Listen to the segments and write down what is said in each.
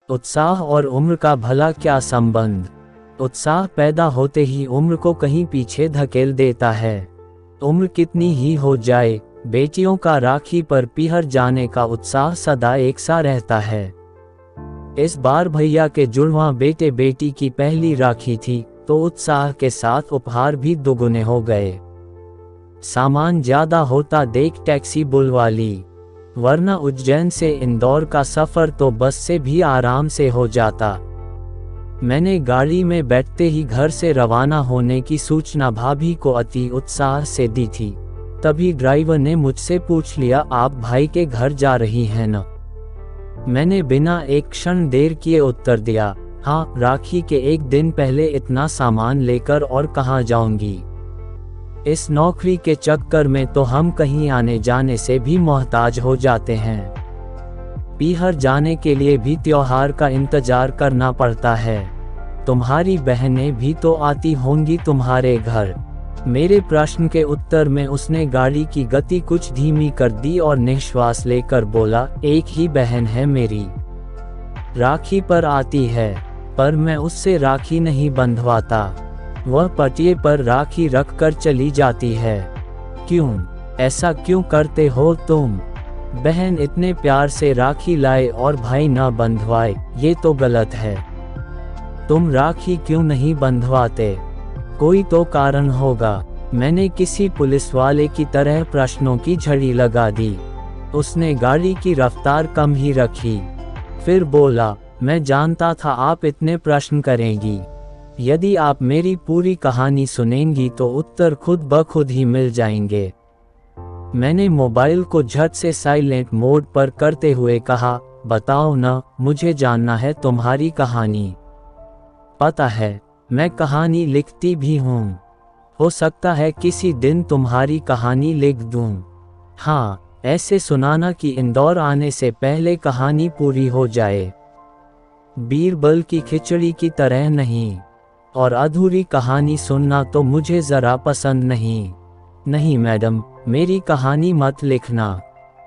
उत्साह और उम्र का भला क्या संबंध। उत्साह पैदा होते ही उम्र को कहीं पीछे धकेल देता है। उम्र कितनी ही हो जाए, बेटियों का राखी पर पीहर जाने का उत्साह सदा एक सा रहता है। इस बार भैया के जुड़वां बेटे बेटी की पहली राखी थी, तो उत्साह के साथ उपहार भी दोगुने हो गए। सामान ज्यादा होता देख टैक्सी बुलवा ली, वरना उज्जैन से इंदौर का सफर तो बस से भी आराम से हो जाता। मैंने गाड़ी में बैठते ही घर से रवाना होने की सूचना भाभी को अति उत्साह से दी थी। तभी ड्राइवर ने मुझसे पूछ लिया, आप भाई के घर जा रही हैं न? मैंने बिना एक क्षण देर किए उत्तर दिया, हाँ, राखी के एक दिन पहले इतना सामान लेकर और कहाँ जाऊंगी। इस नौकरी के चक्कर में तो हम कहीं आने जाने से भी मोहताज हो जाते हैं। पीहर जाने के लिए भी त्योहार का इंतजार करना पड़ता है। तुम्हारी बहनें भी तो आती होंगी तुम्हारे घर। मेरे प्रश्न के उत्तर में उसने गाड़ी की गति कुछ धीमी कर दी और निश्वास लेकर बोला, एक ही बहन है मेरी, राखी पर आती है, पर मैं उससे राखी नहीं बंधवाता। वह पटिये पर राखी रखकर चली जाती है। क्यों, ऐसा क्यों करते हो तुम? बहन इतने प्यार से राखी लाए और भाई न बंधवाए, ये तो गलत है। तुम राखी क्यों नहीं बंधवाते? कोई तो कारण होगा। मैंने किसी पुलिस वाले की तरह प्रश्नों की झड़ी लगा दी। उसने गाड़ी की रफ्तार कम ही रखी, फिर बोला, मैं जानता था आप इतने प्रश्न करेंगी। यदि आप मेरी पूरी कहानी सुनेंगी तो उत्तर खुद ब खुद ही मिल जाएंगे। मैंने मोबाइल को झट से साइलेंट मोड पर करते हुए कहा, बताओ न, मुझे जानना है तुम्हारी कहानी। पता है, मैं कहानी लिखती भी हूँ। हो सकता है किसी दिन तुम्हारी कहानी लिख दूँ। हाँ, ऐसे सुनाना कि इंदौर आने से पहले कहानी पूरी हो जाए। बीरबल की खिचड़ी की तरह नहीं। और अधूरी कहानी सुनना तो मुझे जरा पसंद नहीं। नहीं मैडम, मेरी कहानी मत लिखना।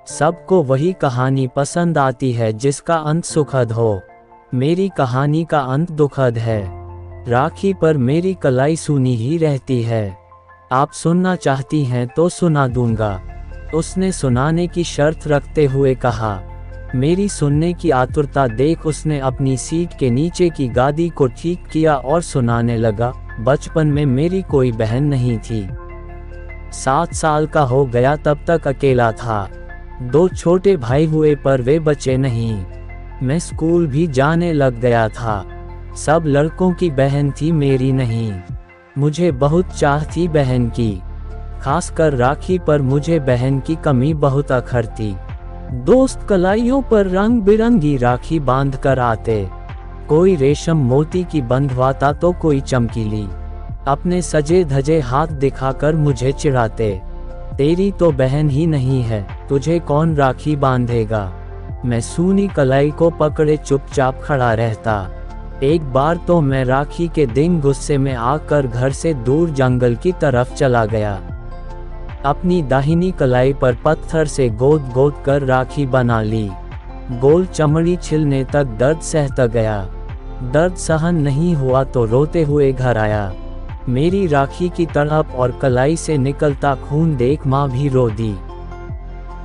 सबको वही कहानी पसंद आती है जिसका अंत सुखद हो। मेरी कहानी का अंत दुखद है। राखी पर मेरी कलाई सुनी ही रहती है। आप सुनना चाहती हैं तो सुना दूंगा, उसने सुनाने की शर्त रखते हुए कहा। मेरी सुनने की आतुरता देख उसने अपनी सीट के नीचे की गादी को ठीक किया और सुनाने लगा। बचपन में मेरी कोई बहन नहीं थी। 7 साल का हो गया तब तक अकेला था। 2 छोटे भाई हुए पर वे बचे नहीं। मैं स्कूल भी जाने लग गया था। सब लड़कों की बहन थी, मेरी नहीं। मुझे बहुत चाह थी बहन की। खासकर राखी पर मुझे बहन की कमी बहुत अखरती। दोस्त कलाइयों पर रंग बिरंगी राखी बांध कर आते। कोई रेशम मोती की बंधवाता तो कोई चमकीली। अपने सजे धजे हाथ दिखाकर मुझे चिढ़ाते। तेरी तो बहन ही नहीं है, तुझे कौन राखी बांधेगा। मैं सूनी कलाई को पकड़े चुपचाप खड़ा रहता। एक बार तो मैं राखी के दिन गुस्से में आकर घर से दूर जंगल की तरफ चला गया। अपनी दाहिनी कलाई पर पत्थर से गोद गोद कर राखी बना ली। गोल चमड़ी छिलने तक दर्द सहता गया। दर्द सहन नहीं हुआ तो रोते हुए घर आया। मेरी राखी की तड़प और कलाई से निकलता खून देख माँ भी रो दी।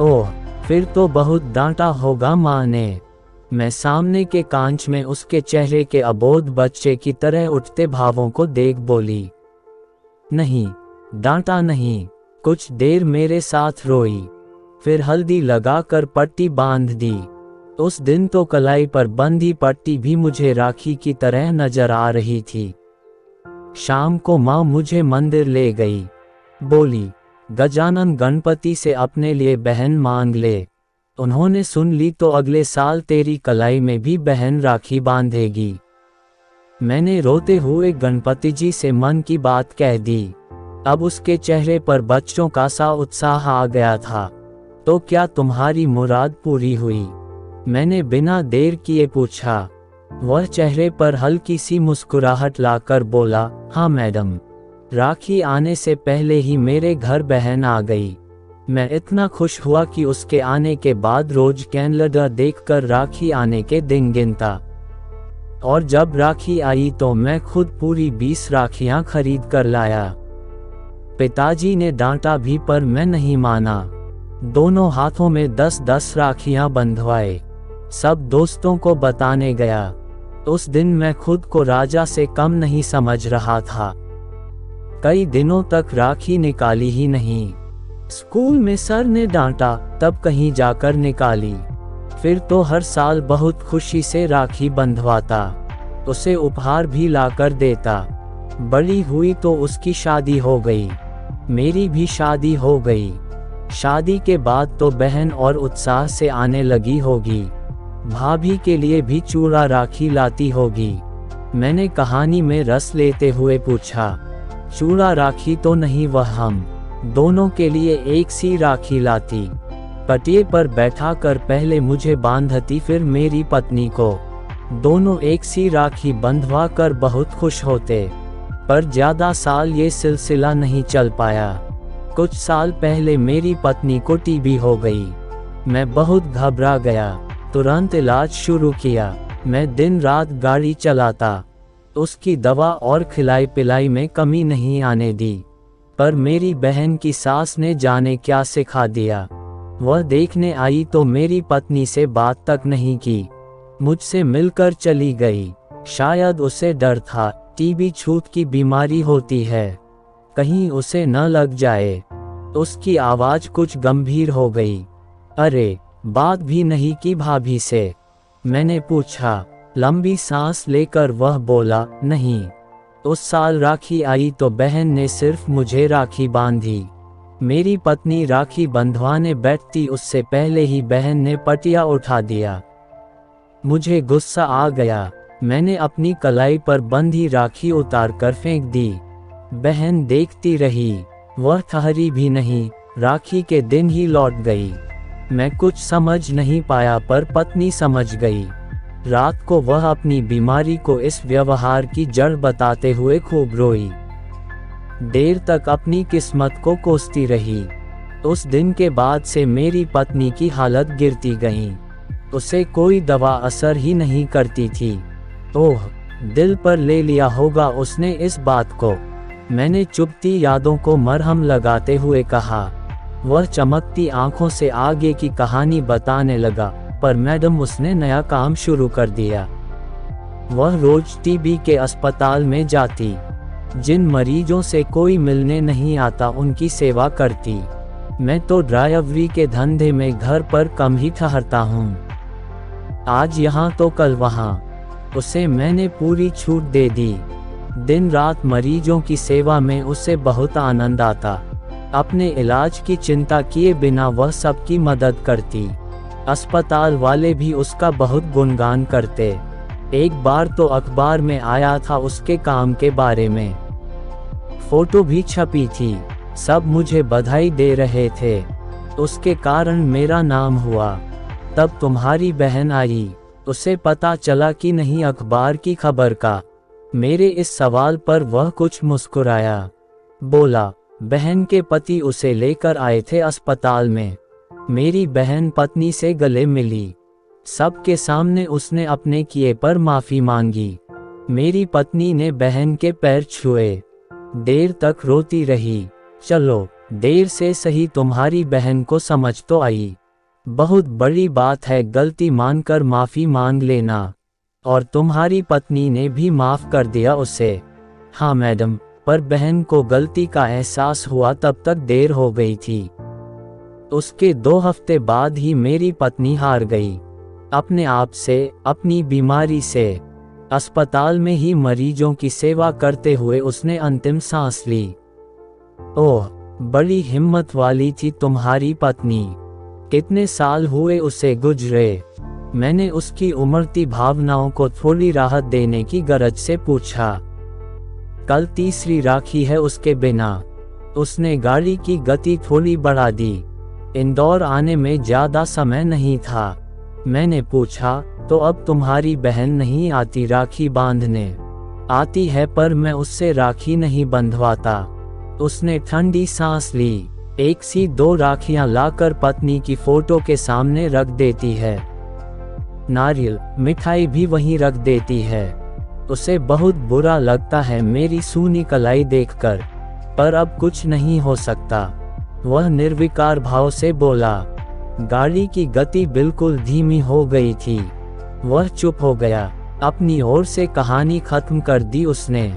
ओह, फिर तो बहुत डांटा होगा माँ ने। मैं सामने के कांच में उसके चेहरे के अबोध बच्चे की तरह उठते भावों को देख बोली, नहीं, डांटा नहीं। कुछ देर मेरे साथ रोई, फिर हल्दी लगाकर पट्टी बांध दी। उस दिन तो कलाई पर बंधी पट्टी भी मुझे राखी की तरह नजर आ रही थी। शाम को माँ मुझे मंदिर ले गई। बोली, गजानन गणपति से अपने लिए बहन मांग ले। उन्होंने सुन ली तो अगले साल तेरी कलाई में भी बहन राखी बांधेगी। मैंने रोते हुए गणपति जी से मन की बात कह दी। अब उसके चेहरे पर बच्चों का सा उत्साह आ गया था। तो क्या तुम्हारी मुराद पूरी हुई? मैंने बिना देर किए पूछा। वह चेहरे पर हल्की सी मुस्कुराहट लाकर बोला, हाँ मैडम, राखी आने से पहले ही मेरे घर बहन आ गई। मैं इतना खुश हुआ कि उसके आने के बाद रोज कैलेंडर देखकर राखी आने के दिन गिनता। और जब राखी आई तो मैं खुद पूरी 20 राखियां खरीद कर लाया। पिताजी ने डांटा भी पर मैं नहीं माना। दोनों हाथों में 10-10 राखियां बंधवाए, सब दोस्तों को बताने गया। उस दिन मैं खुद को राजा से कम नहीं समझ रहा था। कई दिनों तक राखी निकाली ही नहीं। स्कूल में सर ने डांटा, तब कहीं जाकर निकाली। फिर तो हर साल बहुत खुशी से राखी बंधवाता, उसे उपहार भी लाकर देता। बड़ी हुई तो उसकी शादी हो गई, मेरी भी शादी हो गई। शादी के बाद तो बहन और उत्साह से आने लगी होगी, भाभी के लिए भी चूड़ा राखी लाती होगी। मैंने कहानी में रस लेते हुए पूछा, चूड़ा राखी तो नहीं, वह हम दोनों के लिए एक सी राखी लाती। पटिये पर बैठा कर पहले मुझे बांधती, फिर मेरी पत्नी को। दोनों एक सी राखी बंधवा कर बहुत खुश होते। पर ज्यादा साल ये सिलसिला नहीं चल पाया। कुछ साल पहले मेरी पत्नी को टीबी हो गई। मैं बहुत घबरा गया, तुरंत इलाज शुरू किया। मैं दिन रात गाड़ी चलाता, उसकी दवा और खिलाई पिलाई में कमी नहीं आने दी। पर मेरी बहन की सास ने जाने क्या सिखा दिया। वह देखने आई तो मेरी पत्नी से बात तक नहीं की, मुझसे मिलकर चली गई। शायद उसे डर था, टीबी छूत की बीमारी होती है, कहीं उसे न लग जाए। उसकी आवाज कुछ गंभीर हो गई। अरे, बात भी नहीं की भाभी से? मैंने पूछा। लंबी सांस लेकर वह बोला, नहीं। उस साल राखी आई तो बहन ने सिर्फ मुझे राखी बांधी। मेरी पत्नी राखी बंधवाने बैठती उससे पहले ही बहन ने पटिया उठा दिया। मुझे गुस्सा आ गया। मैंने अपनी कलाई पर बंधी राखी उतारकर फेंक दी। बहन देखती रही, वह ठहरी भी नहीं, राखी के दिन ही लौट गई। मैं कुछ समझ नहीं पाया पर पत्नी समझ गई। रात को वह अपनी बीमारी को इस व्यवहार की जड़ बताते हुए खूब रोई। देर तक अपनी किस्मत को कोसती रही। उस दिन के बाद से मेरी पत्नी की हालत गिरती गई। उसे कोई दवा असर ही नहीं करती थी। ओह, दिल पर ले लिया होगा उसने इस बात को। मैंने चुभती यादों को मरहम लगाते हुए कहा। वह चमकती आंखों से आगे की कहानी बताने लगा, पर मैडम उसने नया काम शुरू कर दिया। वह रोज टीबी के अस्पताल में जाती, जिन मरीजों से कोई मिलने नहीं आता उनकी सेवा करती। मैं तो ड्राइवरी के धंधे में घर पर कम ही ठहरता हूँ, आज यहाँ तो कल वहाँ। उसे मैंने पूरी छूट दे दी। दिन रात मरीजों की सेवा में उसे बहुत आनंद आता। अपने इलाज की चिंता किए बिना वह सबकी मदद करती। अस्पताल वाले भी उसका बहुत गुणगान करते। एक बार तो अखबार में आया था उसके काम के बारे में, फोटो भी छपी थी। सब मुझे बधाई दे रहे थे, उसके कारण मेरा नाम हुआ। तब तुम्हारी बहन आई, उसे पता चला कि नहीं अखबार की खबर का। मेरे इस सवाल पर वह कुछ मुस्कुराया, बोला, बहन के पति उसे लेकर आए थे अस्पताल में। मेरी बहन पत्नी से गले मिली। सबके सामने उसने अपने किए पर माफी मांगी। मेरी पत्नी ने बहन के पैर छुए। देर तक रोती रही। चलो, देर से सही तुम्हारी बहन को समझ तो आई। बहुत बड़ी बात है गलती मानकर माफी मांग लेना। और तुम्हारी पत्नी ने भी माफ कर दिया उसे। हाँ मैडम, पर बहन को गलती का एहसास हुआ तब तक देर हो गई थी। उसके 2 हफ्ते बाद ही मेरी पत्नी हार गई, अपने आप से, अपनी बीमारी से। अस्पताल में ही मरीजों की सेवा करते हुए उसने अंतिम सांस ली। ओह, बड़ी हिम्मत वाली थी तुम्हारी पत्नी। कितने साल हुए उसे गुजरे? मैंने उसकी उमड़ती भावनाओं को थोड़ी राहत देने की गरज से पूछा। कल तीसरी राखी है उसके बिना। उसने गाड़ी की गति थोड़ी बढ़ा दी। इंदौर आने में ज्यादा समय नहीं था। मैंने पूछा, तो अब तुम्हारी बहन नहीं आती राखी बांधने? आती है पर मैं उससे राखी नहीं बंधवाता। उसने ठंडी सांस ली। 1 सी 2 राखियां लाकर पत्नी की फोटो के सामने रख देती है। नारियल, मिठाई भी वहीं रख देती है। उसे बहुत बुरा लगता है मेरी सूनी कलाई देखकर, पर अब कुछ नहीं हो सकता। वह निर्विकार भाव से बोला। गाड़ी की गति बिल्कुल धीमी हो गई थी। वह चुप हो गया। अपनी ओर से कहानी खत्म कर दी उसने,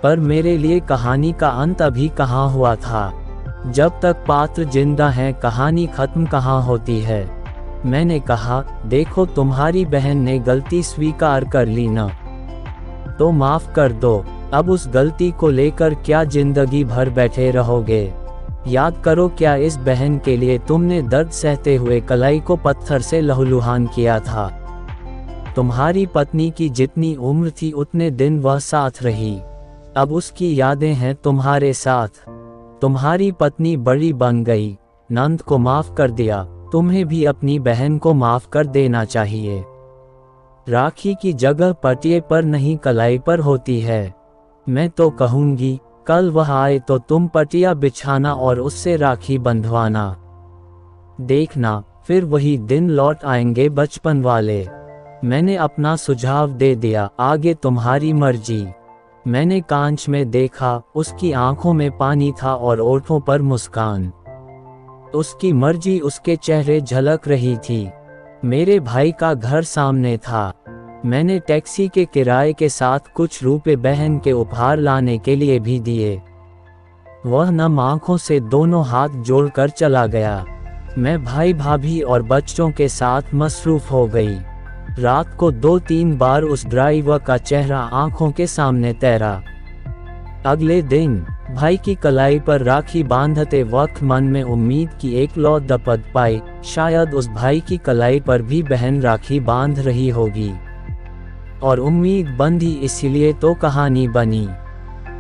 पर मेरे लिए कहानी का अंत अभी कहाँ हुआ था। जब तक पात्र जिंदा हैं कहानी खत्म कहाँ होती है। मैंने कहा, देखो तुम्हारी बहन ने गलती स्वीकार कर ली ना, तो माफ कर दो। अब उस गलती को लेकर क्या जिंदगी भर बैठे रहोगे। याद करो, क्या इस बहन के लिए तुमने दर्द सहते हुए कलाई को पत्थर से लहूलुहान किया था। तुम्हारी पत्नी की जितनी उम्र थी उतने दिन वह साथ रही। अब उसकी यादें हैं तुम्हारे साथ। तुम्हारी पत्नी बड़ी बन गई, नंद को माफ कर दिया, तुम्हें भी अपनी बहन को माफ कर देना चाहिए। राखी की जगह पटिये पर नहीं कलाई पर होती है। मैं तो कहूंगी, कल वह आए तो तुम पटिया बिछाना और उससे राखी बंधवाना। देखना, फिर वही दिन लौट आएंगे बचपन वाले। मैंने अपना सुझाव दे दिया, आगे तुम्हारी मर्जी। मैंने कांच में देखा, उसकी आंखों में पानी था और ओठों पर मुस्कान। उसकी मर्जी उसके चेहरे झलक रही थी। मेरे भाई का घर सामने था। मैंने टैक्सी के किराए के साथ कुछ रुपए बहन के उपहार लाने के लिए भी दिए। वह नम आंखों से दोनों हाथ जोड़कर चला गया। मैं भाई भाभी और बच्चों के साथ मसरूफ हो गई। रात को 2-3 बार उस ड्राइवर का चेहरा आंखों के सामने तैरा। अगले दिन भाई की कलाई पर राखी बांधते वक्त मन में उम्मीद की एक लौ दपक पाई, शायद उस भाई की कलाई पर भी बहन राखी बांध रही होगी। और उम्मीद बंधी, इसलिए तो कहानी बनी।